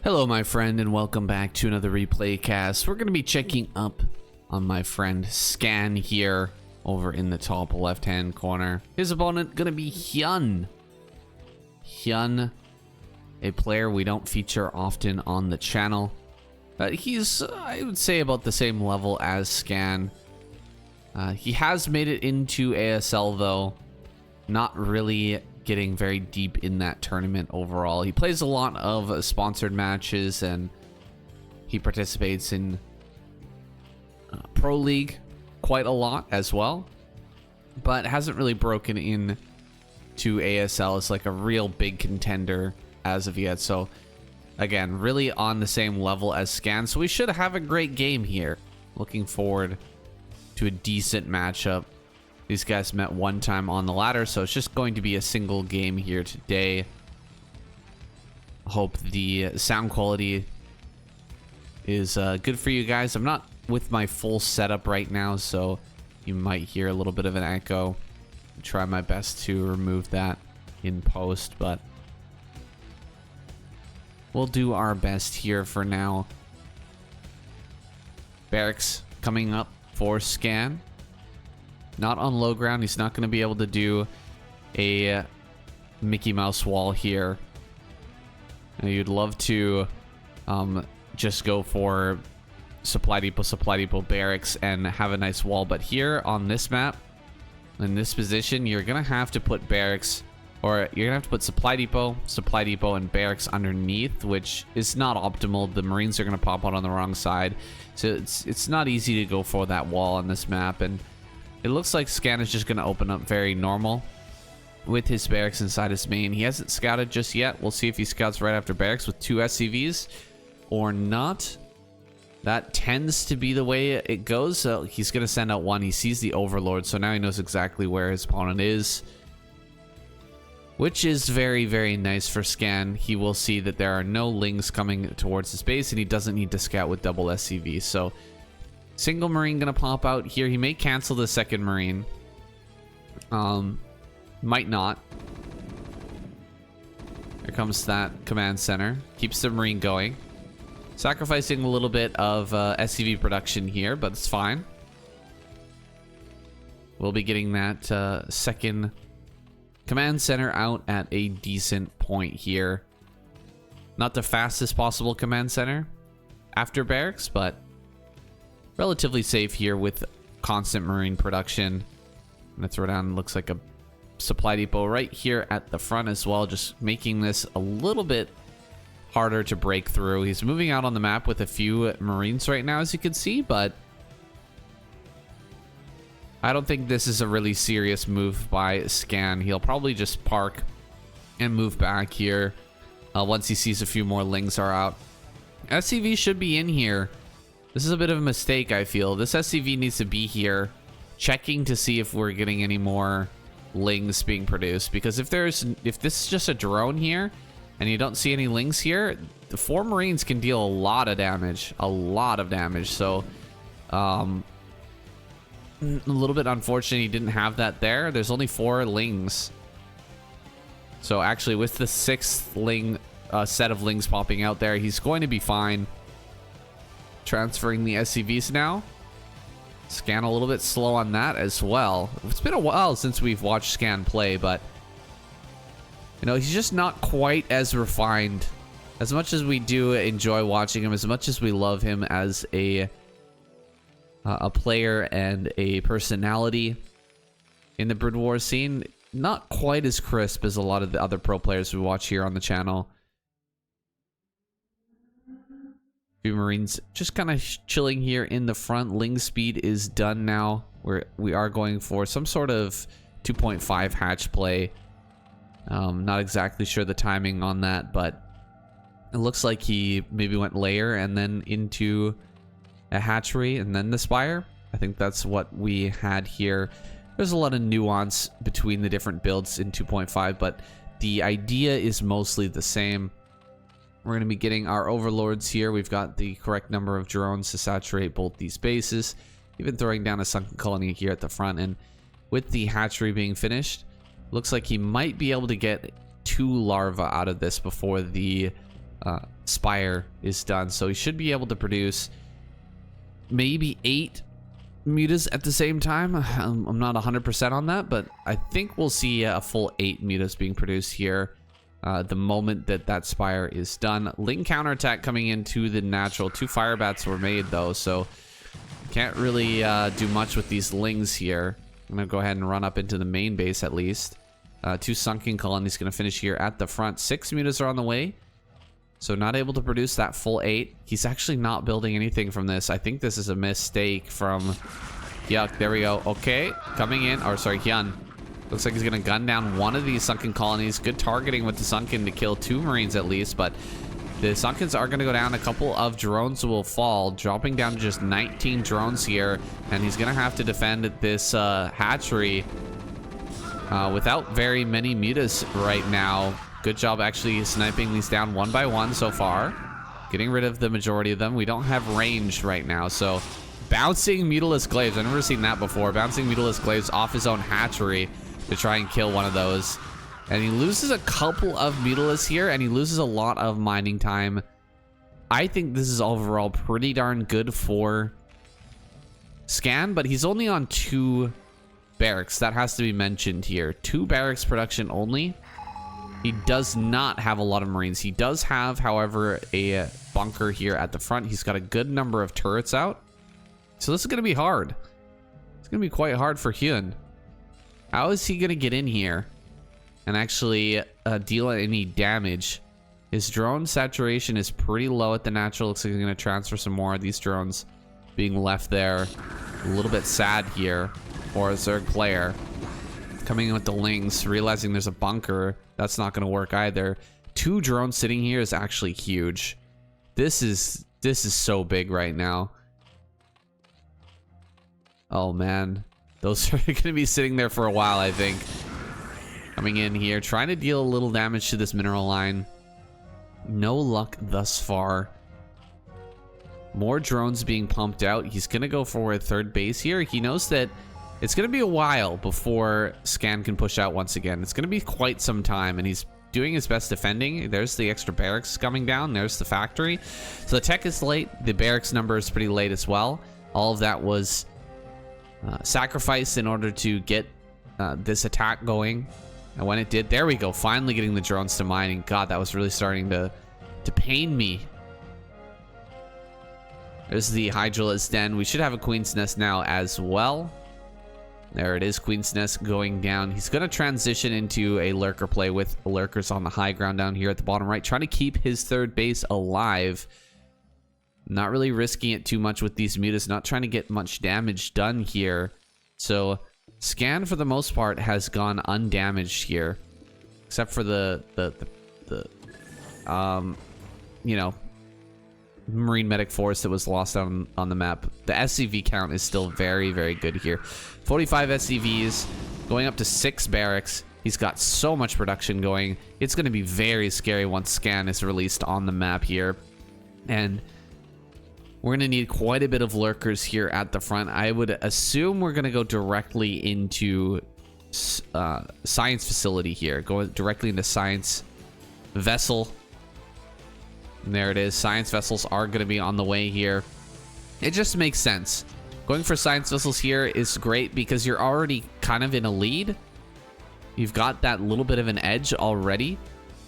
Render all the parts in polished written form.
Hello my friend, and welcome back to another replay cast. We're going to be checking up on my friend Scan here over in the top left hand corner. His opponent going to be HYUN. HYUN, a player we don't feature often on the channel, but he's I would say about the same level as Scan. He has made it into ASL though, not really getting very deep in that tournament overall. He plays a lot of sponsored matches and he participates in Pro League quite a lot as well, but hasn't really broken in to ASL as like a real big contender as of yet. So again, really on the same level as Scan, so we should have a great game here. Looking forward to a decent matchup. These guys met one time on the ladder, so it's just going to be a single game here today. Hope the sound quality is good for you guys. I'm not with my full setup right now, so you might hear a little bit of an echo. I'll try my best to remove that in post, but we'll do our best here for now. Barracks coming up for Scan. Not on low ground. He's not going to be able to do a Mickey Mouse wall here. Now, you'd love to just go for supply depot, barracks, and have a nice wall. But here on this map, in this position, you're going to have to put barracks, or you're going to have to put supply depot, and barracks underneath, which is not optimal. The Marines are going to pop out on the wrong side. So it's not easy to go for that wall on this map. And it looks like Scan is just going to open up very normal with his barracks inside his main. He hasn't scouted just yet. We'll see if he scouts right after barracks with 2 SCVs or not. That tends to be the way it goes. So he's going to send out 1. He sees the Overlord, so now he knows exactly where his opponent is, which is very, very nice for Scan. He will see that there are no lings coming towards his base, and he doesn't need to scout with double SCV. So single Marine gonna pop out here. He may cancel the second Marine. Might not. Here comes that command center. Keeps the Marine going. Sacrificing a little bit of SCV production here, but it's fine. We'll be getting that second command center out at a decent point here. Not the fastest possible command center after barracks, but relatively safe here with constant Marine production. I'm gonna throw down, looks like a supply depot right here at the front as well, just making this a little bit harder to break through. He's moving out on the map with a few Marines right now, as you can see, but I don't think this is a really serious move by Scan. He'll probably just park and move back here once he sees a few more lings are out. SCV should be in here. This is a bit of a mistake, I feel. This SCV needs to be here, checking to see if we're getting any more lings being produced. Because if this is just a drone here, and you don't see any lings here, the 4 Marines can deal a lot of damage. So, a little bit unfortunate he didn't have that there. There's only 4 lings. So actually, with the 6th ling set of lings popping out there, he's going to be fine. Transferring the SCVs now. Scan a little bit slow on that as well. It's been a while since we've watched Scan play, but you know, he's just not quite as refined. As much as we do enjoy watching him, as much as we love him as a player and a personality in the Broodwar scene, not quite as crisp as a lot of the other pro players we watch here on the channel. Marines just kind of chilling here in the front. Ling speed is done now. We are going for some sort of 2.5 hatch play. Not exactly sure the timing on that, but it looks like he maybe went layer and then into a hatchery and then the spire. I think that's what we had here. There's a lot of nuance between the different builds in 2.5, but the idea is mostly the same. We're going to be getting our overlords here. We've got the correct number of drones to saturate both these bases. Even throwing down a sunken colony here at the front. And with the hatchery being finished, looks like he might be able to get 2 larvae out of this before the spire is done. So he should be able to produce maybe 8 mutas at the same time. I'm not 100% on that, but I think we'll see a full 8 mutas being produced here the moment that that spire is done. Ling counterattack coming into the natural. 2 fire bats were made though, so can't really do much with these lings here. I'm gonna go ahead and run up into the main base at least. 2 sunken colonies gonna finish here at the front. 6 mutas are on the way, so not able to produce that full 8. He's actually not building anything from this. I think this is a mistake from Yuck. There we go. Okay, coming in, or sorry, HYUN. Looks like he's gonna gun down one of these sunken colonies. Good targeting with the sunken to kill 2 marines at least, but the sunkens are gonna go down. A couple of drones will fall, dropping down to just 19 drones here, and he's gonna have to defend this hatchery without very many mutas right now. Good job actually sniping these down one by one so far, getting rid of the majority of them. We don't have range right now, so bouncing mutalist glaives. I've never seen that before. Bouncing mutalist glaives off his own hatchery to try and kill one of those. And he loses a couple of mutalists here, and he loses a lot of mining time. I think this is overall pretty darn good for Scan, but he's only on 2 barracks. That has to be mentioned here. 2 barracks production only. He does not have a lot of marines. He does have, however, a bunker here at the front. He's got a good number of turrets out. So this is going to be hard. It's going to be quite hard for HYUN. How is he going to get in here and actually deal any damage? His drone saturation is pretty low at the natural. Looks like he's going to transfer some more of these drones being left there. A little bit sad here for a Zerg player. Coming in with the lings, realizing there's a bunker. That's not going to work either. 2 drones sitting here is actually huge. This is so big right now. Oh man, those are going to be sitting there for a while, I think. Coming in here, trying to deal a little damage to this mineral line. No luck thus far. More drones being pumped out. He's going to go for a 3rd base here. He knows that it's going to be a while before Scan can push out once again. It's going to be quite some time, and he's doing his best defending. There's the extra barracks coming down. There's the factory. So the tech is late. The barracks number is pretty late as well. All of that was sacrificed in order to get this attack going. And when it did, there we go. Finally getting the drones to mining. God, that was really starting to pain me. There's the Hydralis Den. We should have a Queen's Nest now as well. There it is, Queen's Nest going down. He's going to transition into a lurker play with lurkers on the high ground down here at the bottom right, trying to keep his 3rd base alive. Not really risking it too much with these mutas, not trying to get much damage done here. So Scan for the most part has gone undamaged here, except for the you know, Marine Medic Force that was lost on the map. The SCV count is still very, very good here. 45 SCVs, going up to 6 barracks. He's got so much production going. It's going to be very scary once Scan is released on the map here. And we're going to need quite a bit of lurkers here at the front. I would assume we're going to go directly into science facility here. Go directly into science vessel. And there it is. Science vessels are going to be on the way here. It just makes sense. Going for science vessels here is great because you're already kind of in a lead. You've got that little bit of an edge already.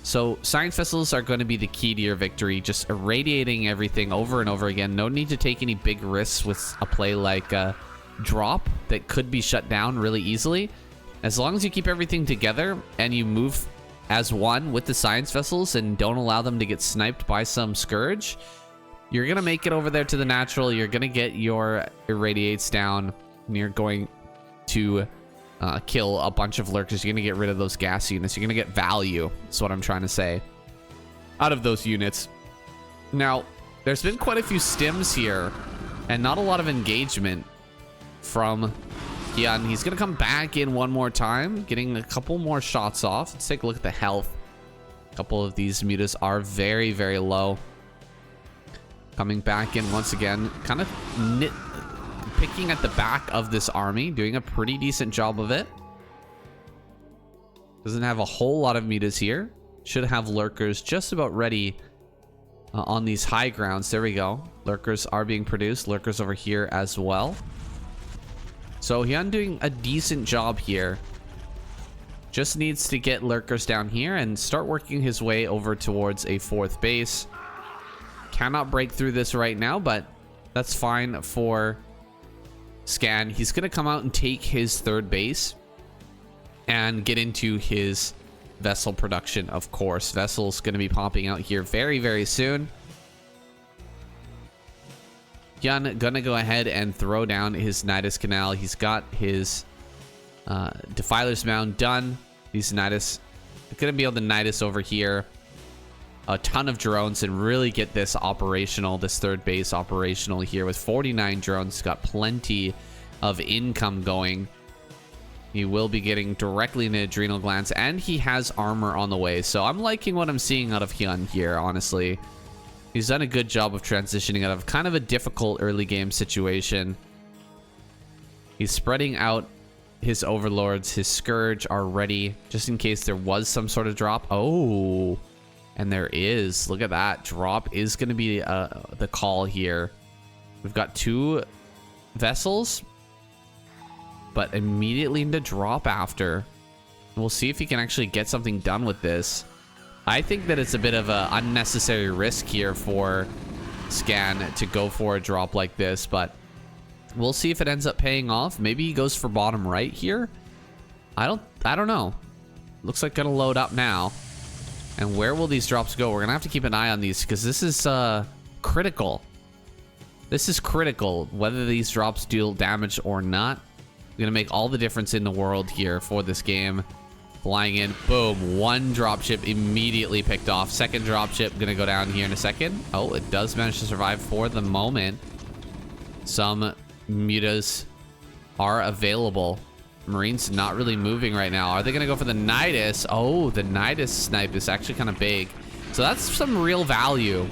So science vessels are going to be the key to your victory. Just irradiating everything over and over again. No need to take any big risks with a play like Drop that could be shut down really easily. As long as you keep everything together and you move as one with the science vessels and don't allow them to get sniped by some Scourge, you're going to make it over there to the natural. You're going to get your irradiates down, and you're going to kill a bunch of lurkers. You're going to get rid of those gas units. You're going to get value. That's what I'm trying to say out of those units. Now, there's been quite a few stims here and not a lot of engagement from HYUN. He's going to come back in one more time, getting a couple more shots off. Let's take a look at the health. A couple of these mutas are very, very low. Coming back in once again, kind of picking at the back of this army, doing a pretty decent job of it. Doesn't have a whole lot of mutas here. Should have lurkers just about ready on these high grounds. There we go. Lurkers are being produced. Lurkers over here as well. So HYUN doing a decent job here. Just needs to get lurkers down here and start working his way over towards a 4th base. Cannot break through this right now, but that's fine for Scan. He's going to come out and take his 3rd base and get into his vessel production, of course. Vessel's going to be popping out here very, very soon. HYUN gonna go ahead and throw down his Nidus Canal. He's got his Defiler's Mound done. These Nidus gonna be able to Nidus over here a ton of drones and really get this operational, this 3rd base operational here with 49 drones. Got plenty of income going. He will be getting directly into adrenal glands, and he has armor on the way. So I'm liking what I'm seeing out of HYUN here, honestly. He's done a good job of transitioning out of kind of a difficult early game situation. He's spreading out his overlords. His Scourge are ready just in case there was some sort of drop. Oh, and there is. Look at that. Drop is going to be the call here. We've got 2 vessels, but immediately into drop after. We'll see if he can actually get something done with this. I think that it's a bit of an unnecessary risk here for Scan to go for a drop like this, but we'll see if it ends up paying off. Maybe he goes for bottom right here. I don't know. Looks like gonna load up now. And where will these drops go? We're gonna have to keep an eye on these because this is critical. This is critical. Whether these drops deal damage or not, gonna make all the difference in the world here for this game. Flying in, boom, 1 dropship immediately picked off. 2nd dropship gonna go down here in a second. Oh, it does manage to survive for the moment. Some mutas are available. Marines not really moving right now. Are they gonna go for the Nidus? Oh, the Nidus snipe is actually kind of big. So that's some real value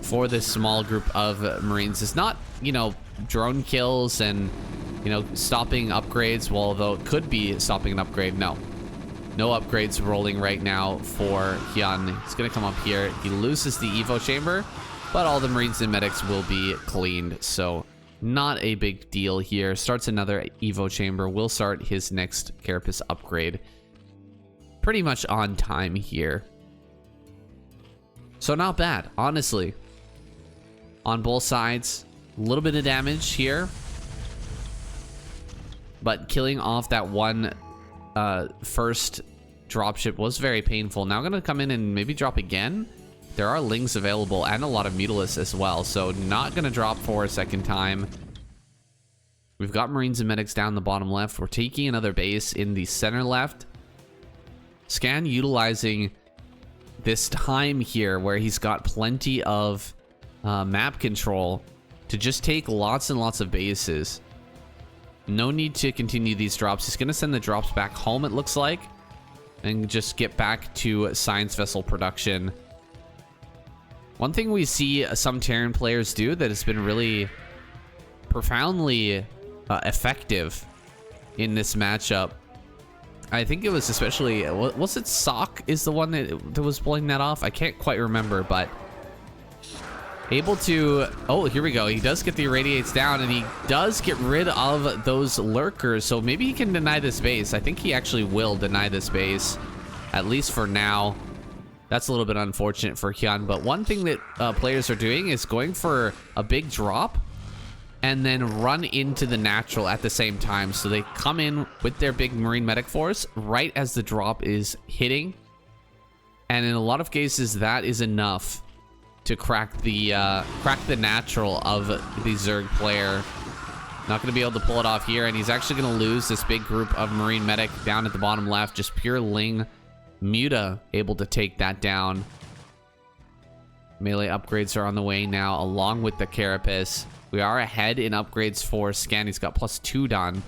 for this small group of Marines. It's not, you know, drone kills and, you know, stopping upgrades. Well, though it could be stopping an upgrade. No upgrades rolling right now for HYUN. He's going to come up here. He loses the Evo chamber, but all the Marines and medics will be cleaned. So not a big deal here. Starts another Evo chamber. Will start his next Carapace upgrade pretty much on time here. So not bad, honestly. On both sides, a little bit of damage here, but killing off that one first dropship was very painful. Now I'm gonna come in and maybe drop again. There are lings available and a lot of Mutalists as well, so not gonna drop for a 2nd time. We've got Marines and medics down the bottom left. We're taking another base in the center left. Scan utilizing this time here where he's got plenty of map control to just take lots and lots of bases. No need to continue these drops. He's going to send the drops back home, it looks like, and just get back to science vessel production. One thing we see some Terran players do that has been really profoundly effective in this matchup. I think it was especially, was it Sock is the one that was pulling that off? I can't quite remember, but able to, oh, here we go. He does get the irradiates down, and he does get rid of those lurkers. So maybe he can deny this base. I think he actually will deny this base, at least for now. That's a little bit unfortunate for HYUN. But one thing that players are doing is going for a big drop and then run into the natural at the same time. So they come in with their big Marine medic force right as the drop is hitting. And in a lot of cases, that is enough to crack the natural of the Zerg player. Not going to be able to pull it off here, and he's actually going to lose this big group of Marine medic down at the bottom left. Just pure Ling Muta able to take that down. Melee upgrades are on the way now, along with the Carapace. We are ahead in upgrades for Scan. He's got +2 done,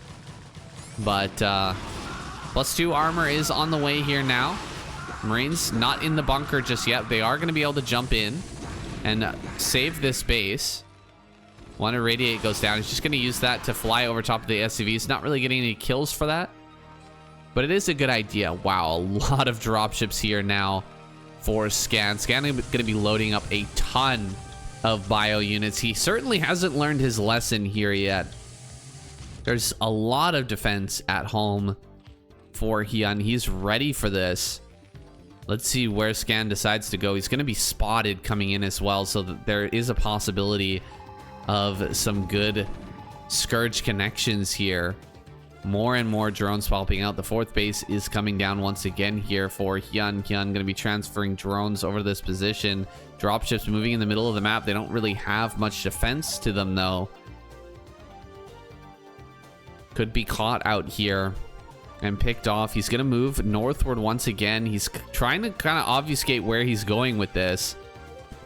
but +2 armor is on the way here now. Marines not in the bunker just yet. They are going to be able to jump in and save this base. One irradiate goes down. He's just going to use that to fly over top of the SCV. He's not really getting any kills for that, but it is a good idea. Wow, a lot of dropships here now for Scan. Scan is going to be loading up a ton of bio units. He certainly hasn't learned his lesson here yet. There's a lot of defense at home for HYUN. He's ready for this. Let's see where Scan decides to go. He's going to be spotted coming in as well, so that there is a possibility of some good Scourge connections here. More and more drones popping out. The 4th base is coming down once again here for HYUN. HYUN going to be transferring drones over this position. Dropships moving in the middle of the map. They don't really have much defense to them, though. Could be caught out here and picked off. He's going to move northward once again. He's trying to kind of obfuscate where he's going with this.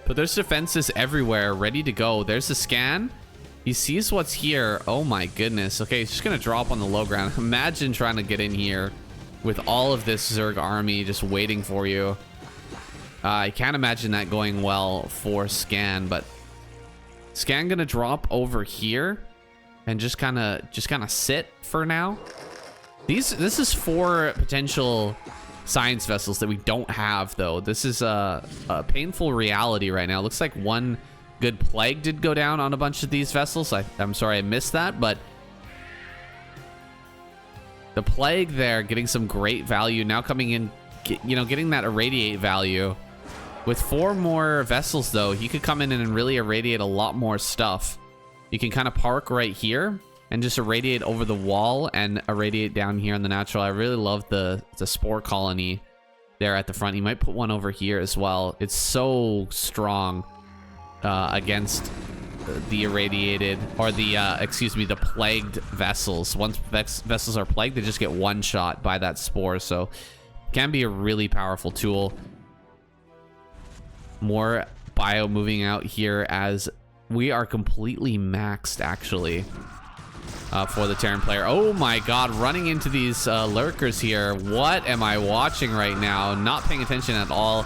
But there's defenses everywhere ready to go. There's a Scan. He sees what's here. Oh my goodness. Okay, he's just going to drop on the low ground. Imagine trying to get in here with all of this Zerg army just waiting for you. I can't imagine that going well for Scan, but Scan going to drop over here and just kind of sit for now. This is 4 potential science vessels that we don't have, though. This is a painful reality right now. Looks like one good plague did go down on a bunch of these vessels. I'm sorry I missed that, but the plague there getting some great value now, coming in, getting that irradiate value. With 4 more vessels, though, he could come in and really irradiate a lot more stuff. You can kind of park right here and just irradiate over the wall and irradiate down here on the natural. I really love the spore colony there at the front. You might put one over here as well. It's so strong against the irradiated, or the the plagued vessels. Once vessels are plagued, they just get one shot by that spore, so can be a really powerful tool. More bio moving out here as we are completely maxed, actually, for the Terran player. Oh my god, running into these lurkers here. What am I watching right now? Not paying attention at all.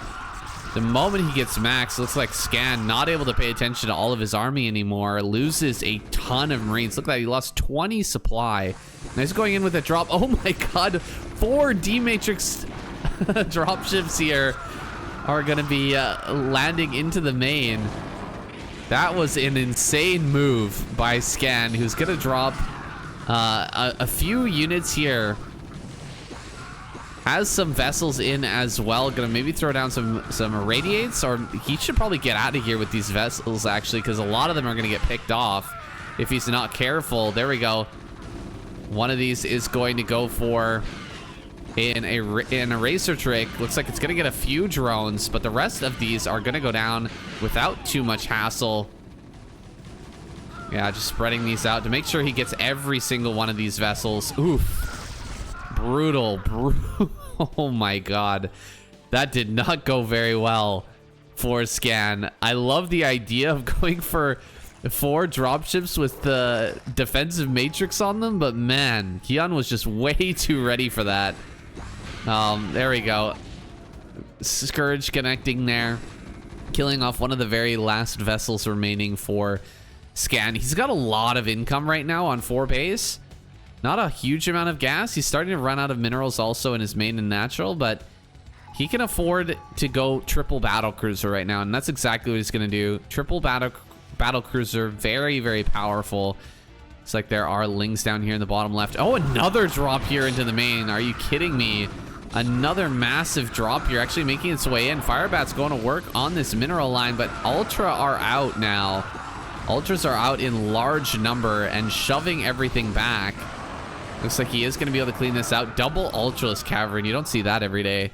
The moment he gets maxed, looks like Scan not able to pay attention to all of his army anymore. Loses a ton of Marines. Look like he lost 20 supply. Now he's going in with a drop. Oh my god, 4 D-Matrix dropships here are going to be landing into the main. That was an insane move by Scan, who's going to drop a few units here. Has some vessels in as well. Gonna maybe throw down some irradiates, or he should probably get out of here with these vessels, actually, because a lot of them are gonna get picked off if he's not careful. There we go. One of these is going to go for an eraser trick. Looks like it's gonna get a few drones, but the rest of these are gonna go down without too much hassle. Yeah, just spreading these out to make sure he gets every single one of these vessels. Oof. Brutal. Oh my god, that did not go very well for Scan. I love the idea of going for 4 dropships with the defensive matrix on them, but man, HYUN was just way too ready for that. There we go. Scourge connecting there, killing off one of the very last vessels remaining for Scan. He's got a lot of income right now on 4 base. Not a huge amount of gas. He's starting to run out of minerals also in his main and natural, but he can afford to go triple battle cruiser right now, and that's exactly what he's going to do. Triple battle cruiser, very, very powerful. It's like there are lings down here in the bottom left. Oh, another drop here into the main. Are you kidding me? Another massive drop here, actually making its way in. Firebat's going to work on this mineral line, but Ultra are out now. Ultras are out in large number and shoving everything back. Looks like he is going to be able to clean this out. Double Ultraless Cavern. You don't see that every day.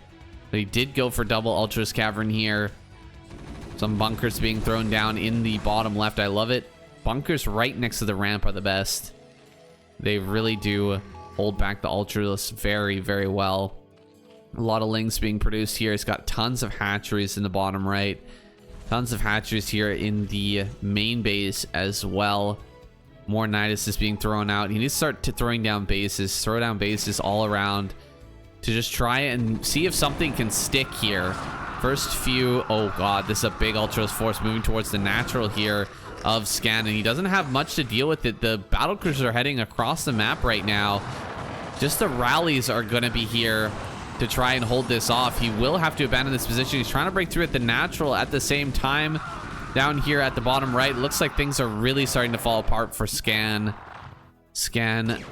But he did go for double Ultraless Cavern here. Some bunkers being thrown down in the bottom left. I love it. Bunkers right next to the ramp are the best. They really do hold back the Ultraless very, very well. A lot of lings being produced here. It's got tons of hatcheries in the bottom right. Tons of hatcheries here in the main base as well. More Nidus is being thrown out. He needs to start throwing down bases, throw down bases all around to just try and see if something can stick here. First few, oh god, this is a big Ultras force moving towards the natural here of Scan, and he doesn't have much to deal with it. The battlecruisers are heading across the map right now. Just the rallies are going to be here to try and hold this off. He will have to abandon this position. He's trying to break through at the natural at the same time. Down here at the bottom right, it looks like things are really starting to fall apart for Scan. Scan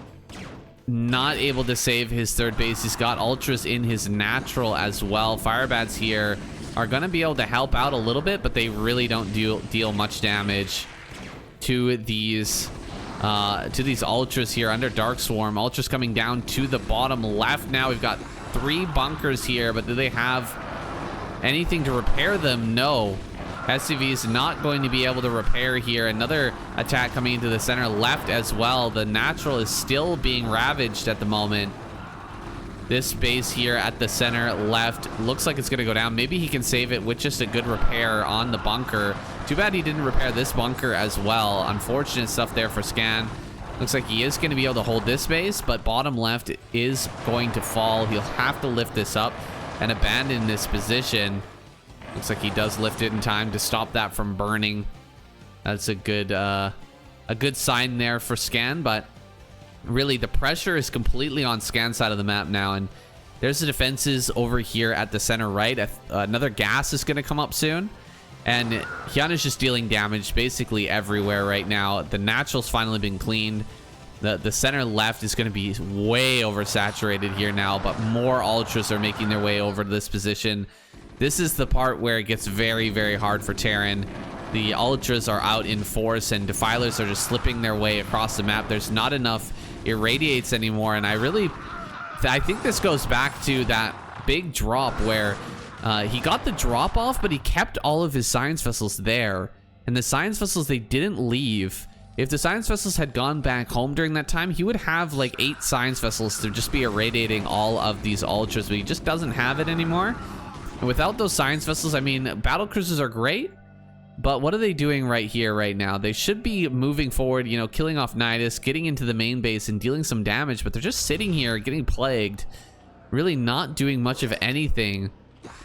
not able to save his third base. He's got ultras in his natural as well. Firebats here are going to be able to help out a little bit, but they really don't deal much damage to these ultras here under Dark Swarm. Ultras coming down to the bottom left now. We've got 3 bunkers here, but do they have anything to repair them? No. SCV is not going to be able to repair here. Another attack coming into the center left as well. The natural is still being ravaged at the moment. This base here at the center left looks like it's going to go down. Maybe he can save it with just a good repair on the bunker. Too bad he didn't repair this bunker as well. Unfortunate stuff there for Scan. Looks like he is going to be able to hold this base, but bottom left is going to fall. He'll have to lift this up and abandon this position. Looks like he does lift it in time to stop that from burning. That's a good sign there for Scan, but really the pressure is completely on Scan's side of the map now, and there's the defenses over here at the center right. Another gas is going to come up soon, and HYUN is just dealing damage basically everywhere right now. The natural's finally been cleaned. The center left is going to be way oversaturated here now, but more ultras are making their way over to this position. This is the part where it gets very, very hard for Terran. The ultras are out in force, and defilers are just slipping their way across the map. There's not enough irradiates anymore, and I think this goes back to that big drop where he got the drop off, but he kept all of his science vessels there, and the science vessels, they didn't leave. If the science vessels had gone back home during that time, he would have like 8 science vessels to just be irradiating all of these ultras, but he just doesn't have it anymore. And without those science vessels, I mean, battle cruisers are great, but what are they doing right here, right now? They should be moving forward, you know, killing off Nidus, getting into the main base and dealing some damage, but they're just sitting here getting plagued, really not doing much of anything.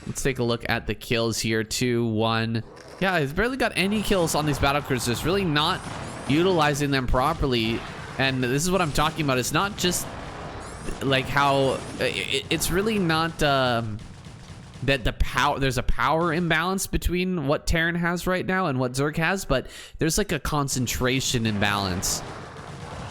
Let's take a look at the kills here. 2, 1. Yeah, he's barely got any kills on these battle cruisers, really not utilizing them properly. And this is what I'm talking about. It's not just like how it's really not that there's a power imbalance between what Terran has right now and what Zerg has, but there's like a concentration imbalance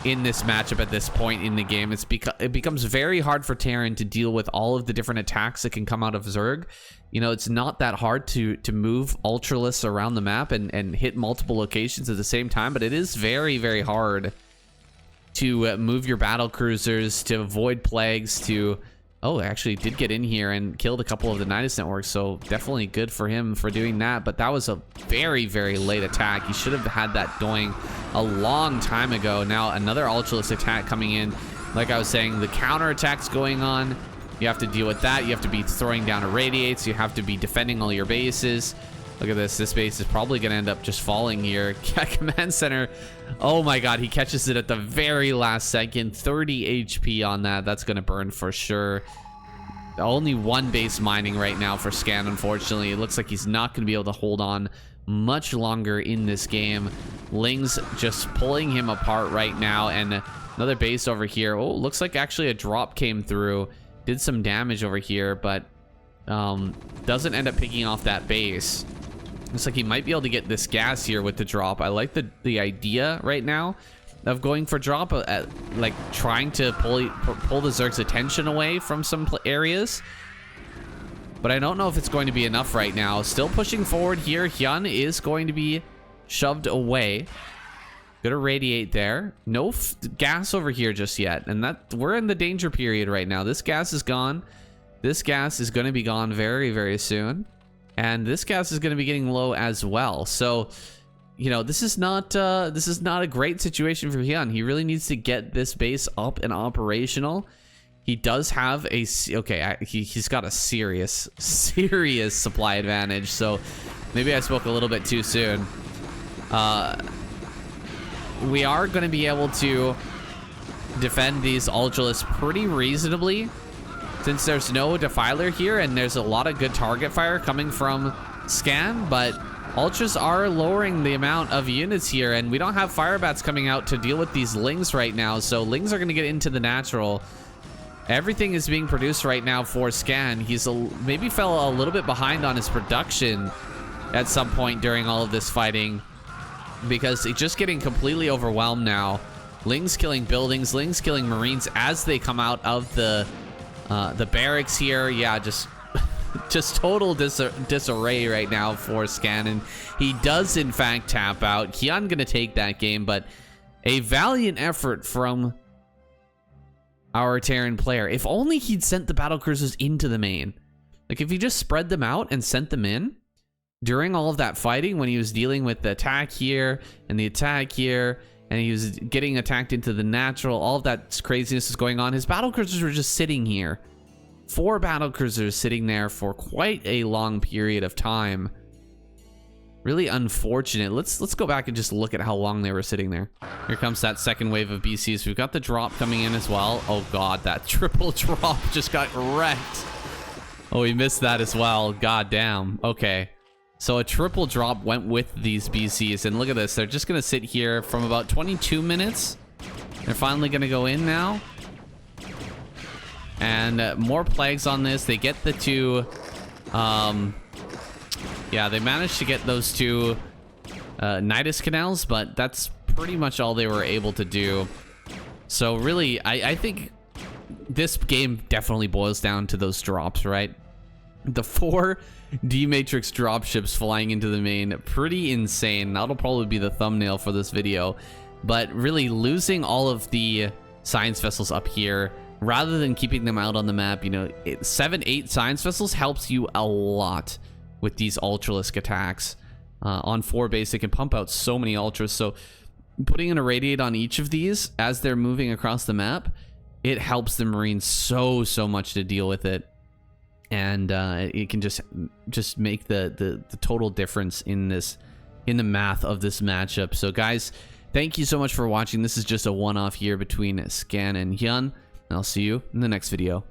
in this matchup at this point in the game. It becomes very hard for Terran to deal with all of the different attacks that can come out of Zerg. You know, it's not that hard to move ultralists around the map and hit multiple locations at the same time, but it is very, very hard to move your battle cruisers, to avoid plagues, to... Oh, actually did get in here and killed a couple of the Nidus networks, so definitely good for him for doing that. But that was a very, very late attack. He should have had that going a long time ago. Now another Ultralist attack coming in. Like I was saying, the counter attacks going on. You have to deal with that. You have to be throwing down irradiates. You have to be defending all your bases. Look at this. This base is probably going to end up just falling here. Command center. Oh my god, he catches it at the very last second. 30 HP on that. That's going to burn for sure. Only 1 base mining right now for Scan, unfortunately. It looks like he's not going to be able to hold on much longer in this game. Ling's just pulling him apart right now. And another base over here. Oh, looks like actually a drop came through. Did some damage over here, but doesn't end up picking off that base. Looks like he might be able to get this gas here with the drop. I like the idea right now of going for drop, like trying to pull the Zerg's attention away from some areas. But I don't know if it's going to be enough right now. Still pushing forward here. HYUN is going to be shoved away. Gonna radiate there. No gas over here just yet, and that we're in the danger period right now. This gas is gone. This gas is going to be gone very, very soon. And this gas is going to be getting low as well. So, you know, this is not a great situation for HYUN. He really needs to get this base up and operational. He does have a he's got a serious supply advantage. So maybe I spoke a little bit too soon. We are going to be able to defend these Ultralists pretty reasonably, since there's no Defiler here and there's a lot of good target fire coming from Scan, but Ultras are lowering the amount of units here, and we don't have Firebats coming out to deal with these Lings right now, so Lings are going to get into the natural. Everything is being produced right now for Scan. He's maybe fell a little bit behind on his production at some point during all of this fighting, because it's just getting completely overwhelmed now. Ling's killing buildings, Ling's killing Marines as they come out of the barracks here. Yeah, just total disarray right now for Scan, and he does in fact tap out. HYUN gonna take that game, but a valiant effort from our Terran player. If only he'd sent the battlecruisers into the main. Like, if he just spread them out and sent them in during all of that fighting, when he was dealing with the attack here and the attack here, and he was getting attacked into the natural, all of that craziness is going on. His battlecruisers were just sitting here. 4 battlecruisers sitting there for quite a long period of time. Really unfortunate. Let's go back and just look at how long they were sitting there. Here comes that second wave of BCs. We've got the drop coming in as well. Oh god, that triple drop just got wrecked. Oh, we missed that as well. God damn. Okay. So a triple drop went with these BCs, and look at this. They're just gonna sit here from about 22 minutes. They're finally gonna go in now. And more plagues on this. They get the 2 yeah, they managed to get those 2 Nidus canals, but that's pretty much all they were able to do. So really, I think this game definitely boils down to those drops, right? The 4 D-Matrix dropships flying into the main, pretty insane. That'll probably be the thumbnail for this video. But really, losing all of the science vessels up here, rather than keeping them out on the map, you know, 7-8 science vessels helps you a lot with these Ultralisk attacks. On 4 basic and pump out so many Ultras. So putting in a radiate on each of these as they're moving across the map, it helps the Marines so much to deal with it. And it can just make the total difference in the math of this matchup. So guys, thank you so much for watching. This is just a one-off here between Scan and HYUN. I'll see you in the next video.